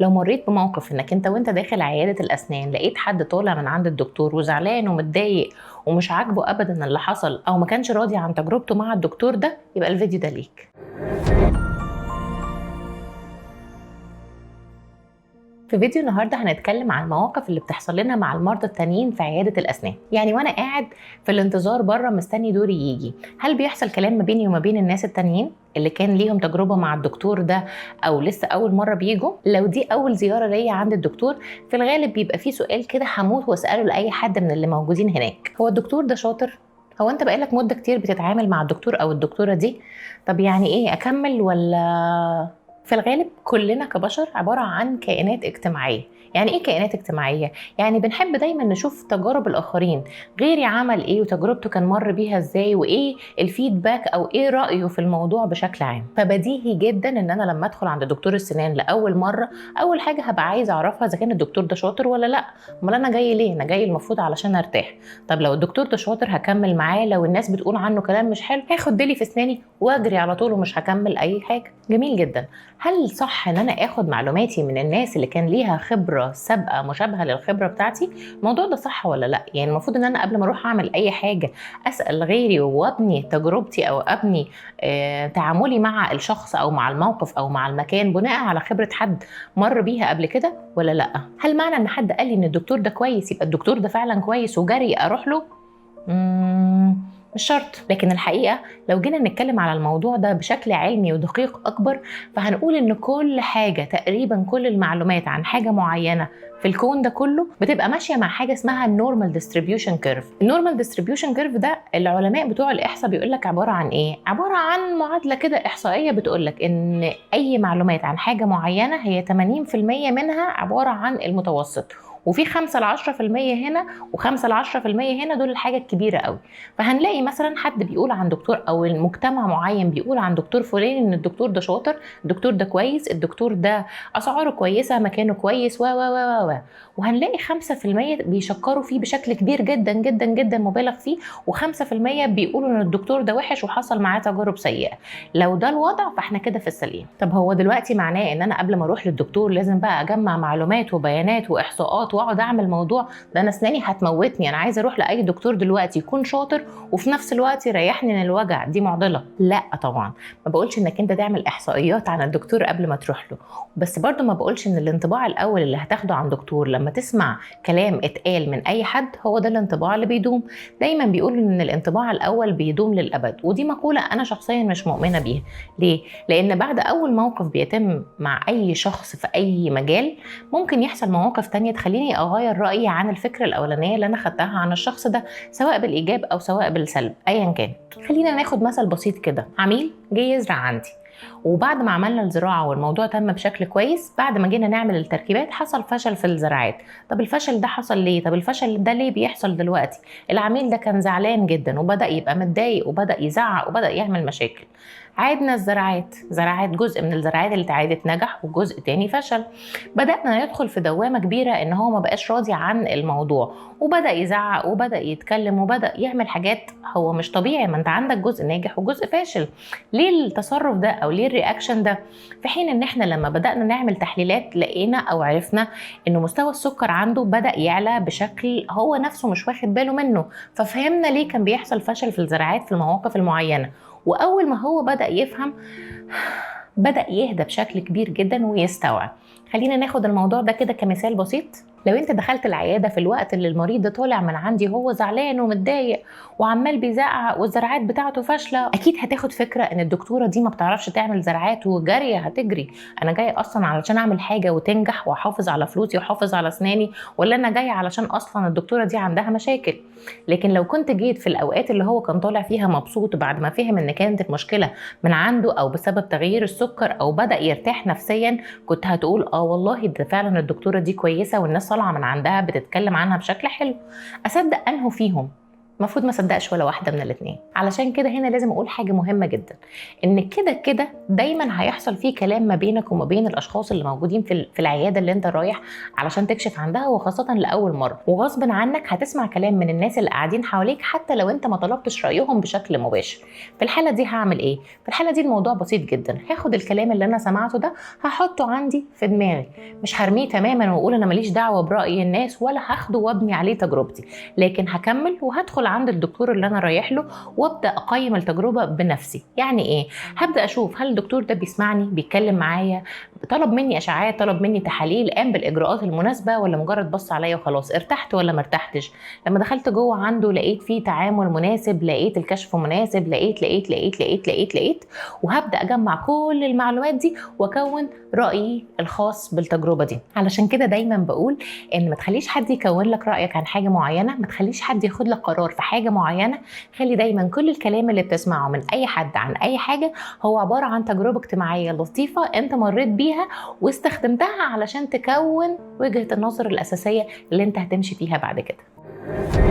لو مريت بموقف انك وانت داخل عيادة الاسنان لقيت حد طالع من عند الدكتور وزعلان ومتضايق ومش عاجبه ابدا اللي حصل او ما كانش راضي عن تجربته مع الدكتور ده، يبقى الفيديو ده ليك. في فيديو النهارده هنتكلم عن المواقف اللي بتحصل لنا مع المرضى التانيين في عيادة الأسنان. يعني وأنا قاعد في الانتظار بره مستني دوري يجي، هل بيحصل كلام ما بيني وما بين الناس التانيين اللي كان ليهم تجربة مع الدكتور ده أو لسه أول مرة بيجوا؟ لو دي أول زيارة ليا عند الدكتور، في الغالب بيبقى في سؤال كده هموت وأسأله لأي حد من اللي موجودين هناك: هو الدكتور ده شاطر؟ هو أنت بقالك مدة كتير بتتعامل مع الدكتور أو الدكتورة دي؟ طب يعني إيه، أكمل ولا؟ في الغالب كلنا كبشر عبارة عن كائنات اجتماعية. يعني ايه كائنات اجتماعية؟ يعني بنحب دايما نشوف تجارب الآخرين، غيري عمل ايه وتجربته كان مر بيها ازاي وايه الفيدباك او ايه رأيه في الموضوع بشكل عام. فبديهي جدا ان انا لما ادخل عند دكتور السنان لأول مرة، اول حاجة هبقى عايزة اعرفها اذا كان الدكتور ده شاطر ولا لا. امال انا جاي ليه؟ انا جاي المفروض علشان ارتاح. طب لو الدكتور ده شاطر هكمل معاه، لو الناس بتقول عنه كلام مش حلو هاخد ديلي في اسناني واجري على طول ومش هكمل اي حاجة. جميل جدا. هل صح ان انا اخد معلوماتي من الناس اللي كان ليها خبره سابقه مشابهه للخبره بتاعتي؟ الموضوع ده صح ولا لا؟ يعني المفروض ان انا قبل ما اروح اعمل اي حاجه اسال غيري وابني تجربتي او ابني تعاملي مع الشخص او مع الموقف او مع المكان بناء على خبره حد مر بيها قبل كده ولا لا؟ هل معنى ان حد قال لي ان الدكتور ده كويس يبقى الدكتور ده فعلا كويس وجري اروح له؟ مش شرط. لكن الحقيقة لو جينا نتكلم على الموضوع ده بشكل علمي ودقيق أكبر، فهنقول إن كل حاجة، تقريبا كل المعلومات عن حاجة معينة في الكون ده كله بتبقى ماشية مع حاجة اسمها النورمال ديستريبيوشن كيرف. النورمال ديستريبيوشن كيرف ده العلماء بتوع الإحصاء بيقول لك عبارة عن إيه؟ عبارة عن معادلة كده إحصائية بتقول لك إن أي معلومات عن حاجة معينة هي 80% منها عبارة عن المتوسط، وفي 5 ل 10% هنا و5 ل 10% هنا، دول الحاجة الكبيرة قوي. فهنلاقي مثلا حد بيقول عن دكتور او المجتمع معين بيقول عن دكتور فلان ان الدكتور ده شاطر، الدكتور ده كويس، الدكتور ده اسعاره كويسه، مكانه كويس و وهنلاقي 5% بيشكروا فيه بشكل كبير جدا جدا جدا مبالغ فيه، و5% بيقولوا ان الدكتور ده وحش وحصل معاه تجارب سيئه. لو ده الوضع فاحنا كده في السليم. طب هو دلوقتي معناه ان انا قبل ما اروح للدكتور لازم بقى اجمع معلومات وبيانات واحصاءات واقعد اعمل موضوع ده؟ انا اسناني هتموتني، انا عايزه اروح لاي دكتور دلوقتي يكون شاطر وفي نفس الوقت يريحني من الوجع. دي معضله. لا طبعا، ما بقولش انك انت تعمل احصائيات عن الدكتور قبل ما تروح له، بس برضو ما بقولش ان الانطباع الاول اللي هتاخده عن دكتور لما تسمع كلام اتقال من اي حد هو ده الانطباع اللي بيدوم. دايما بيقولوا ان الانطباع الاول بيدوم للابد، ودي مقوله انا شخصيا مش مؤمنه بيها. ليه؟ لان بعد اول موقف بيتم مع اي شخص في اي مجال ممكن يحصل مواقف تانية تخليني اغير رايي عن الفكره الاولانيه اللي انا خدتها عن الشخص ده، سواء بالايجاب او سواء بالسلب ايا كان. خلينا ناخد مثل بسيط كده. عميل جه يزرع عندي، وبعد ما عملنا الزراعه والموضوع تم بشكل كويس، بعد ما جينا نعمل التركيبات حصل فشل في الزراعات. طب الفشل ده حصل ليه؟ طب الفشل ده ليه بيحصل دلوقتي؟ العميل ده كان زعلان جدا وبدا يبقى متضايق وبدا يزعق وبدا يعمل مشاكل. عادنا الزراعات، زراعات جزء من الزراعات اللي اتعادت نجح وجزء تاني فشل. بدأنا ندخل في دوامة كبيرة ان هو ما بقاش راضي عن الموضوع وبدأ يزعق وبدأ يتكلم وبدأ يعمل حاجات هو مش طبيعي، ما انت عندك جزء ناجح وجزء فاشل. ليه التصرف ده او ليه الرياكشن ده؟ في حين ان احنا لما بدأنا نعمل تحليلات لقينا او عرفنا انه مستوى السكر عنده بدأ يعلى بشكل هو نفسه مش واخد باله منه، ففهمنا ليه كان بيحصل فشل في الزراعات في المواقف المعينة. واول ما هو بدأ يفهم بدأ يهدى بشكل كبير جدا ويستوعب. خلينا ناخد الموضوع ده كده كمثال بسيط. لو انت دخلت العيادة في الوقت اللي المريض ده طالع من عندي وهو زعلان ومتضايق وعمال بيزعق والزراعات بتاعته فاشلة، اكيد هتاخد فكرة ان الدكتورة دي ما بتعرفش تعمل زراعات وجارية هتجري. انا جاية اصلا علشان اعمل حاجة وتنجح واحافظ على فلوسي واحافظ على اسناني، ولا انا جاية علشان اصلا الدكتورة دي عندها مشاكل؟ لكن لو كنت جيت في الاوقات اللي هو كان طالع فيها مبسوط بعد ما فهم ان كانت المشكلة من عنده او بسبب تغيير السكر او بدأ يرتاح نفسيا، كنت هتقول اه والله ده فعلا الدكتورة دي كويسة والناس طالعة من عندها بتتكلم عنها بشكل حلو. اصدق انه فيهم؟ المفروض ما صدقش ولا واحده من الاثنين. علشان كده هنا لازم اقول حاجه مهمه جدا، ان كده كده دايما هيحصل فيه كلام ما بينك وما بين الاشخاص اللي موجودين في العياده اللي انت رايح علشان تكشف عندها، وخاصه لاول مره، وغصب عنك هتسمع كلام من الناس اللي قاعدين حواليك حتى لو انت ما طلبتش رايهم بشكل مباشر. في الحاله دي هعمل ايه؟ في الحاله دي الموضوع بسيط جدا، هاخد الكلام اللي انا سمعته ده هحطه عندي في دماغي، مش هرميه تماما واقول انا ماليش دعوه براي الناس، ولا هاخده وابني عليه تجربتي، لكن هكمل وهدخل عند الدكتور اللي انا رايح له وابدا اقيم التجربه بنفسي. يعني ايه؟ هبدا اشوف هل الدكتور ده بيسمعني، بيتكلم معايا، طلب مني اشعاعات، طلب مني تحاليل، قام بالاجراءات المناسبه، ولا مجرد بص عليا وخلاص، ارتحت ولا ما ارتحتش. لما دخلت جوه عنده لقيت فيه تعامل مناسب، لقيت الكشف مناسب، لقيت، وهبدا اجمع كل المعلومات دي واكون رايي الخاص بالتجربه دي. علشان كده دايما بقول ان ما تخليش حد يكون لك رايك عن حاجه معينه، ما تخليش حد ياخد لك قرار في حاجه معينه. خلي دايما كل الكلام اللي بتسمعه من اي حد عن اي حاجه هو عباره عن تجربه اجتماعيه لطيفه انت مريت بيها واستخدمتها علشان تكون وجهه النظر الاساسيه اللي انت هتمشي فيها بعد كده.